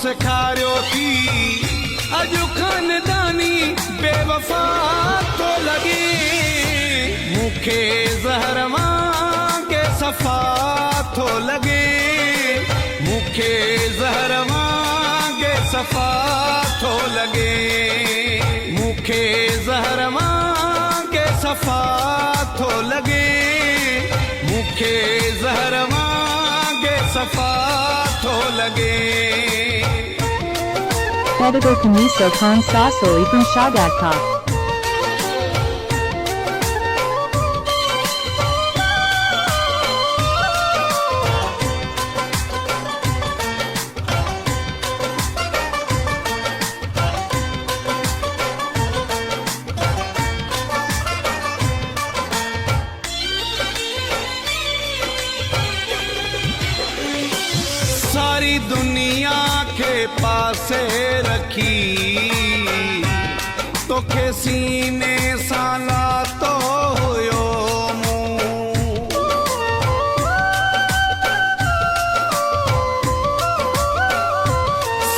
सेखारियो थी। अजु खानदानी बेवफा तो लगे, मूंखे ज़हर वांगे सफ़ा तो लगे, मूंखे ज़हर वांगे सफ़ा तो लगे, मूंखे ज़हर वांगे सफ़ा तो लगे, मूंखे ज़हर वांगे सफ़ा तो लगे। Editor Kamiso Khan Saso Ibn Shadadka. सारी दुनिया के पासे रखी, तो के सीने साला तो हुयो मुंह।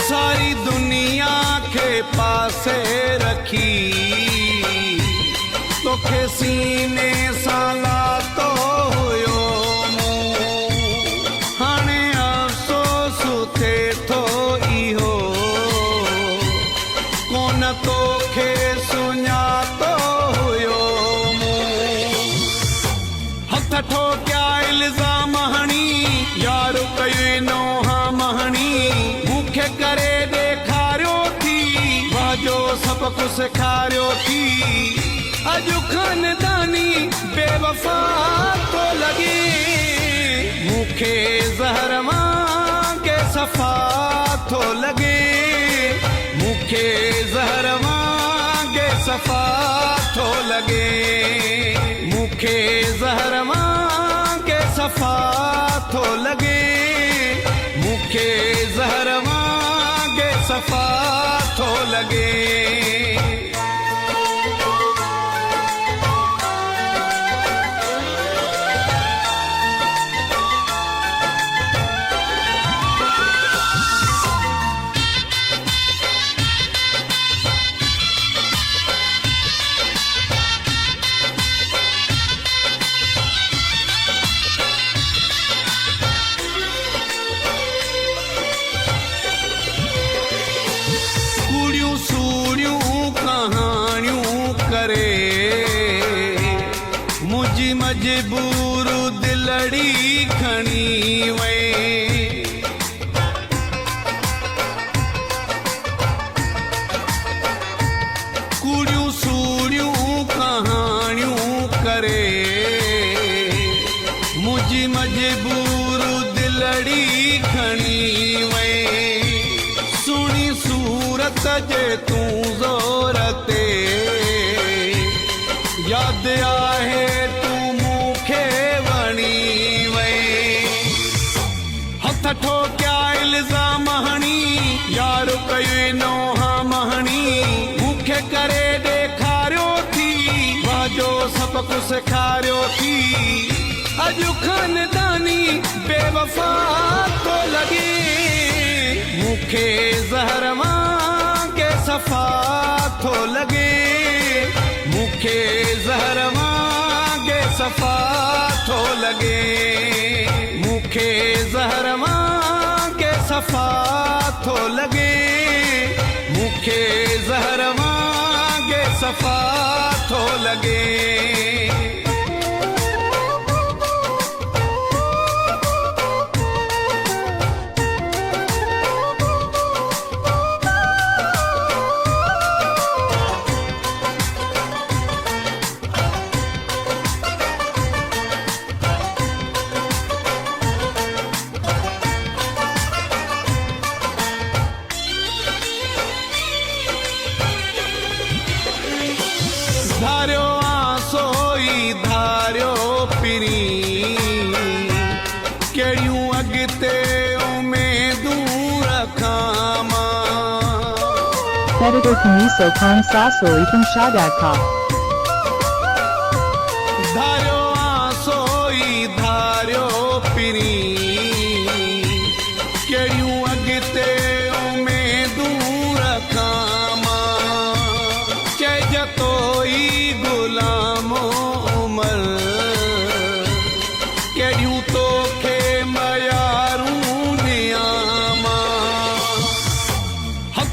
सारी दुनिया के पासे रखी, तो के सीने साला तो हुयो मुंह। हाणे अफ़सोस थे थो इहो, कोन तोखे सुञातो हुयो मूं। हथ ठोकिया इल्ज़ाम हणी, यार कई नोहा महणी, मूंखे करे ॾेखारियो थी, वाजो सबक़ु सेखारियो थी। अजु खानदानी बेवफा तो लगे, मूंखे ज़हर वांगे सफ़ा तो लगे, मूंखे ज़हर वांगे सफ़ा तो लगे, मूंखे ज़हर वांगे सफ़ा तो लगे, मूंखे ज़हर वांगे सफ़ा तो लगे। मुझी मजबूर दिलड़ी खणी वई, कुड़ियूं सूड़ियूं कहानियूं करे, मुझी मजबूर दिलड़ी खणी वई। सुणी सूरत जे तूं ज़ोर ते, याद आहे तूं मूंखे वणी वई। हथ ठोकिया इल्ज़ाम हणी, यार कई नोहा महणी, मूंखे करे ॾेखारियो थी, वाजो सबक़ु सेखारियो थी। अजु खानदानी बेवफा तो लगे, मूंखे ज़हर वांगे सफ़ा तो लगे, मूंखे ज़हर वांगे सफ़ा तो लगे, मूंखे ज़हर वांगे सफ़ा तो लगे, मूंखे ज़हर वांगे सफ़ा तो लगे। धारियो आसोई धारियो पिरी, कहिड़ियूं अॻिते उमेदूं रखां मां। Editor Kamiso Khan Saso Ibn Shadadka. धारियो आसोई धारियो पिरी, कहिड़ियूं अॻिते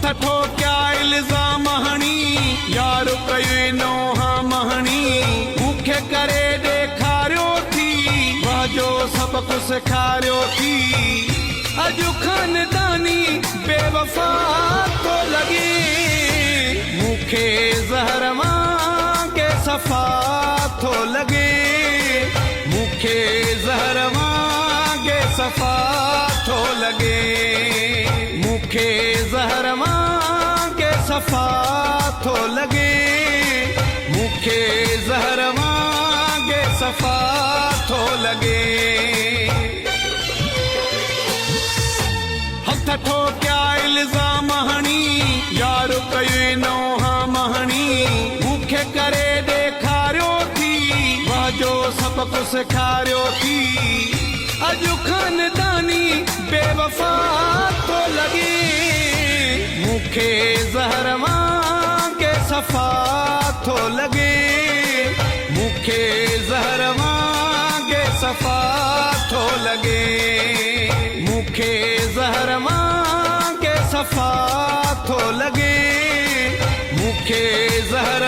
हथ ठोकिया इल्ज़ाम हणी यार कई नोहा महणी मूंखे करे ॾेखारियो थी वाजो सबक सेखारियो थी अॼु खानदानी बेवफा तो लॻे मूंखे ज़हर वांगे सफ़ा थो लॻे मूंखे ज़हर वांगे सफ़ा थो लॻे मूंखे ज़हर वांगे सफ़ा थो लॻे मूंखे ज़हर वांगे सफ़ा थो लॻे हथ ठोकिया इल्ज़ाम हणी यार कई नोहा महणी मूंखे करे ॾेखारियो थी वाजो सबक सेखारियो थी अॼु खानदानी बेवफा तो लॻे मूंखे ज़हर वांगे सफ़ा थो लॻे मूंखे ज़हर वांगे सफ़ा थो लॻे मूंखे ज़हर वांगे सफ़ा थो लॻे मूंखे ज़हर